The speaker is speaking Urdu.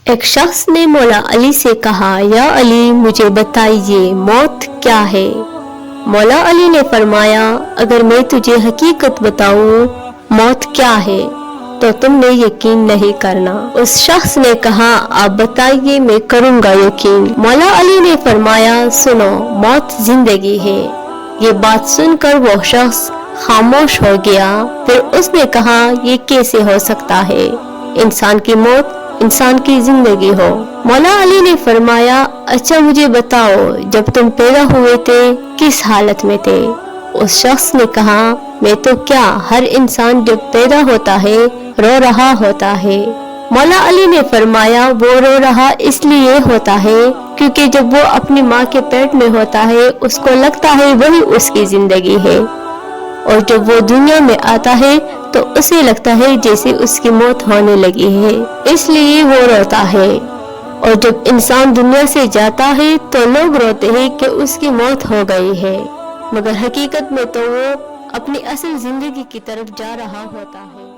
ایک شخص نے مولا علی سے کہا، یا علی مجھے بتائیے موت کیا ہے؟ مولا علی نے فرمایا، اگر میں تجھے حقیقت بتاؤں موت کیا ہے تو تم نے یقین نہیں کرنا۔ اس شخص نے کہا، آپ بتائیے میں کروں گا یقین۔ مولا علی نے فرمایا، سنو موت زندگی ہے۔ یہ بات سن کر وہ شخص خاموش ہو گیا۔ پھر اس نے کہا، یہ کیسے ہو سکتا ہے انسان کی موت انسان کی زندگی ہو؟ مولا علی نے فرمایا، اچھا مجھے بتاؤ جب تم پیدا ہوئے تھے کس حالت میں تھے؟ اس شخص نے کہا، میں تو کیا، ہر انسان جب پیدا ہوتا ہے رو رہا ہوتا ہے۔ مولا علی نے فرمایا، وہ رو رہا اس لیے ہوتا ہے کیونکہ جب وہ اپنی ماں کے پیٹ میں ہوتا ہے اس کو لگتا ہے وہی اس کی زندگی ہے، اور جب وہ دنیا میں آتا ہے تو اسے لگتا ہے جیسے اس کی موت ہونے لگی ہے، اس لیے وہ روتا ہے۔ اور جب انسان دنیا سے جاتا ہے تو لوگ روتے ہیں کہ اس کی موت ہو گئی ہے، مگر حقیقت میں تو وہ اپنی اصل زندگی کی طرف جا رہا ہوتا ہے۔